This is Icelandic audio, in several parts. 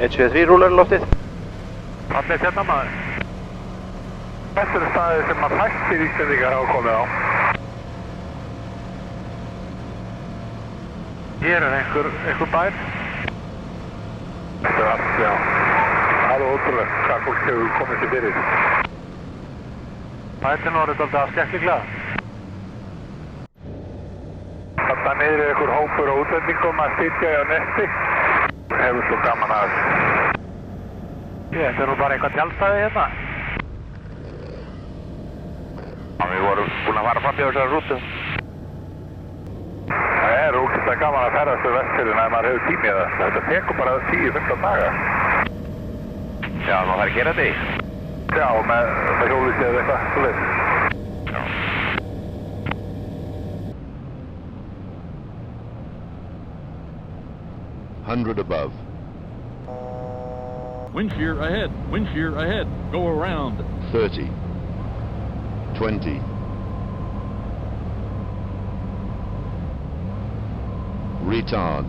173 rúlar loftið. Fallið hérna maður. Þetta eru staðið sem að fæstir Íslendingar hafa komið á. Hér er einhver bær. Þetta er allt, já. Alveg ótrúlegt hvað fólk hefur komið sér fyrir. Bætinn voru þetta skemmtilega. Þarna niður er einhver hópur á útlendingum að sitja á nesti. Hefur svo gaman að. Þetta er nú bara eitthvað tjaldstæði hérna. Já, við vorum búin að fara fram í þessari rútu. Það er ógeðslega gaman að ferðast við Vestfjörðina ef maður hefur tími í það. Þetta tekur bara 10-15 daga. Já, maður þarf að gera þetta í. Já, með hjólið eða eitthvað svoleiðis. Já. Hundred above. Wind shear ahead, go around. 30. 20. Retard.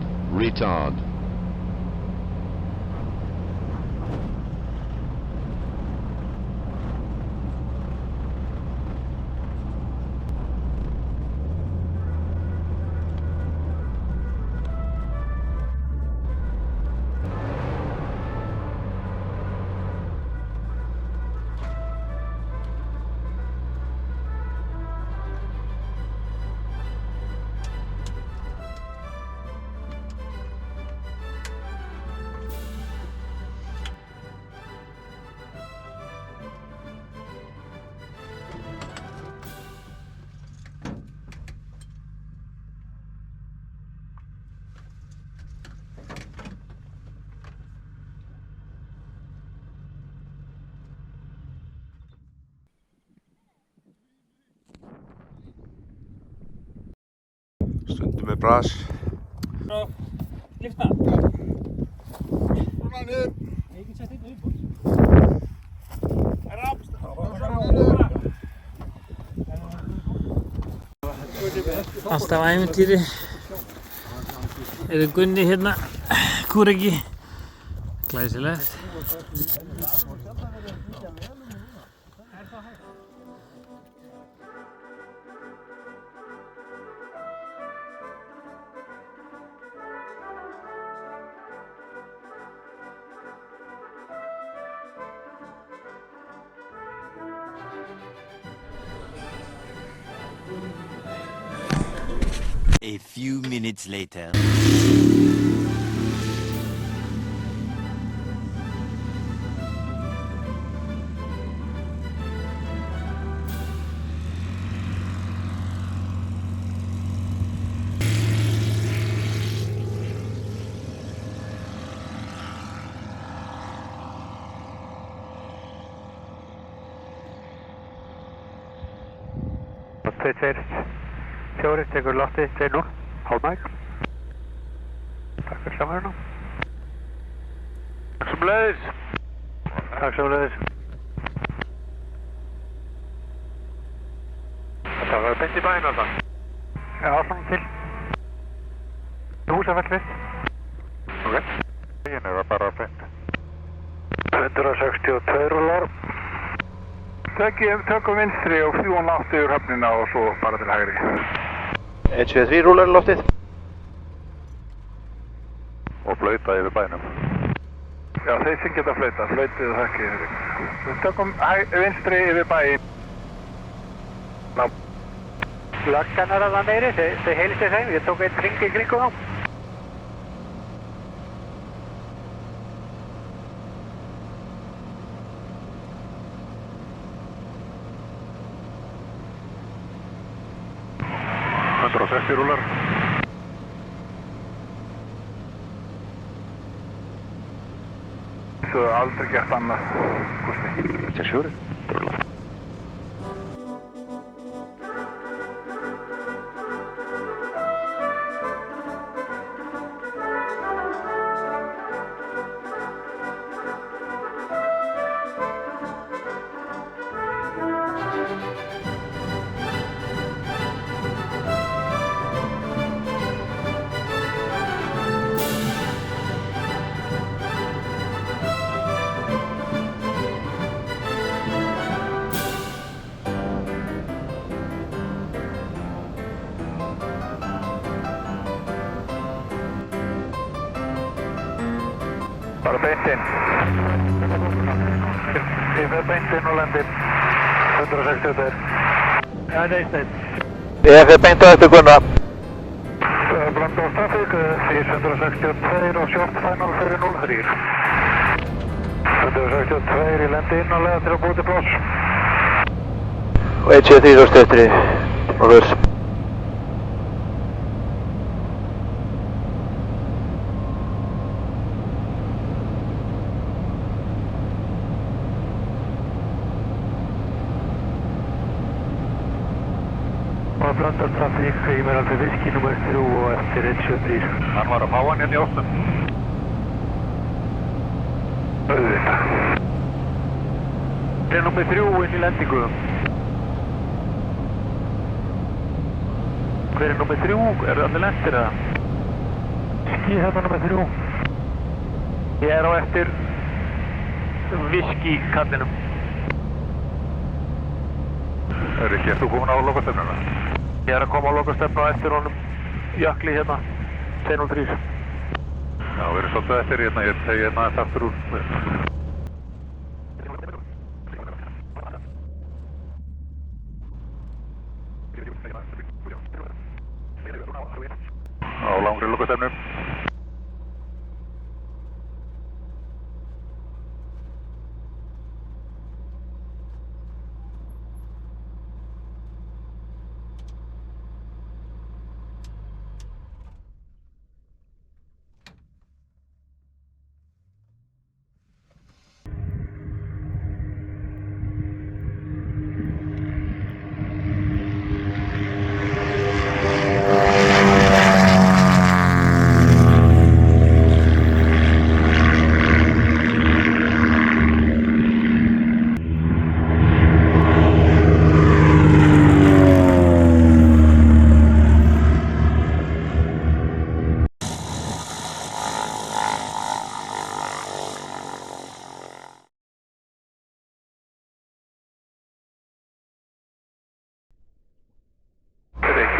Stundum með bras. Lyfta. Rúna niður. Ég get sett einn uppbúr. Alltaf ævintýri. Eru Gunni hérna, Kúreki. Glæsilegt. A few minutes later. Fjóri, tekur loftið, 2-0, hálfmæk. Takk fyrir samverðina. Takk sömuleiðis. Takk sömuleiðis. Þetta var beint í bæinn alltaf. Já, svona til. Húsafell fyrst. Ok. Hérna var bara beint. 162 rúlar. Tökum vinstri og fljúum látt yfir höfnina og svo bara til hægri. 173 rúlar loftið. Og flauta yfir bænum. Já, þeir sem geta flauta, flautið það ekki. Við tökum vinstri yfir bæinn. Löggan er að það meiri, þau heilist þess að ég tók einn hring í kringum þá. Rúlar. Þú hefur aldrei gert annað, Gústi. Þetta er sjúri. Bara beint inn. Ég fer beint inn og lendi 162. Ja, det är snett. Ég fer beint á eftir Gunnar. Blanda á trafík, 462 og short final fyrir 03. 162, ég lendi inn og leiða til að búið til pláss. Og 173 og stöttri. Norðurs. Og blanda á trafík, ég meðal fyrir viski nummer 3 og eftir 173. Hann var að fá hann hérna í óttum. Auðvitað. Það er nummer 3 inn í lendingu. Hver er nummer 3? Er það allir lendir eða? Ég er þetta nummer 3. Ég er á eftir viski kallinum. Er ekki eftir komin á lokastefnuna? Ég er að koma á lokastefnu á eftir honum Jökli hérna, 203. Já, við erum svolítið eftir hérna, ég tegi hérna aðeins aftur úr. Á langri lokastefnu.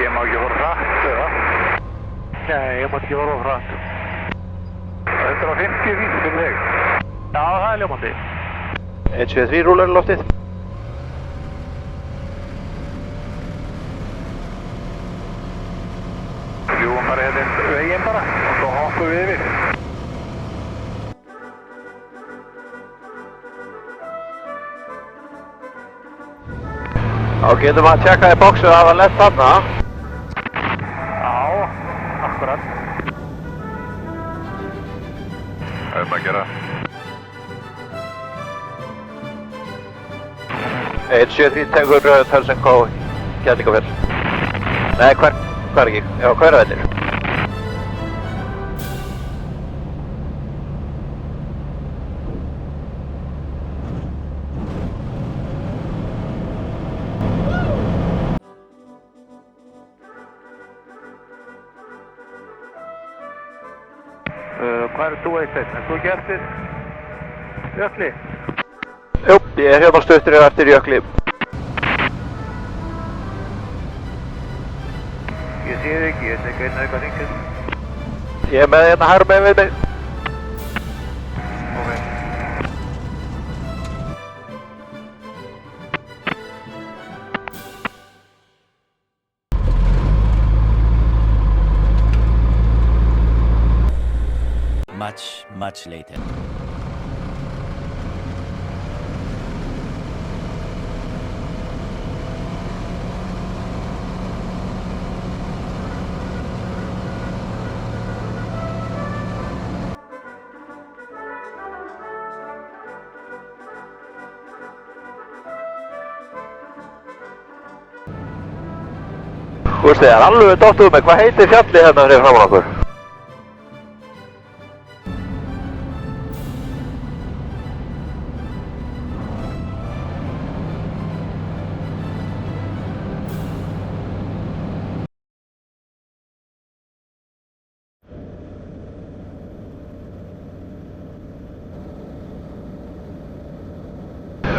Ég má ekki fara hratt, eða? Nei, ég má ekki fara hratt. 150 vísir fyrir þig. Já, það er ljómandi. 173 rúlar í loftið. Ljúum bara hérna veginn bara og svo hoppum við yfir. Þá getum við að tjekka í bóksu að hafa lett þarna. Já, akkurat. Það er bara að gera. 173 tegur Tölsenko Gjaldingafell. Nei, hver ekki? Já, Hveravellir. Hvað er þú eitt? Er þú ekki eftir Jökli? Jú, ég er hérna stuttur eftir Jökli. Ég sé þig ekki, ég sé ekki einhvað hringið. Ég er með hérna hægur með við mig. Ok. Much later. Þú veist, það er alveg dóttuð með hvað heitir fjallið hérna fyrir framan okkur?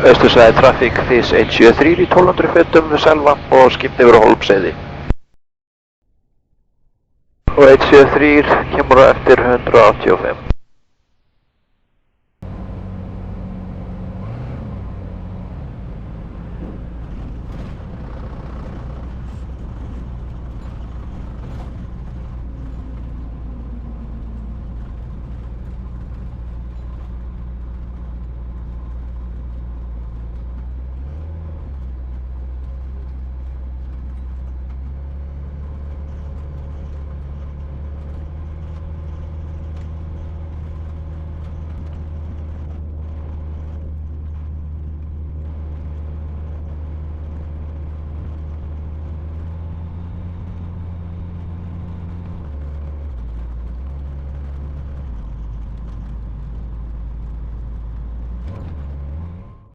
Östursvæði trafík FIS 173 í 1200 fetum við Selva og skipt yfir á Hólmsheiði. Og 173 kemur á eftir 185.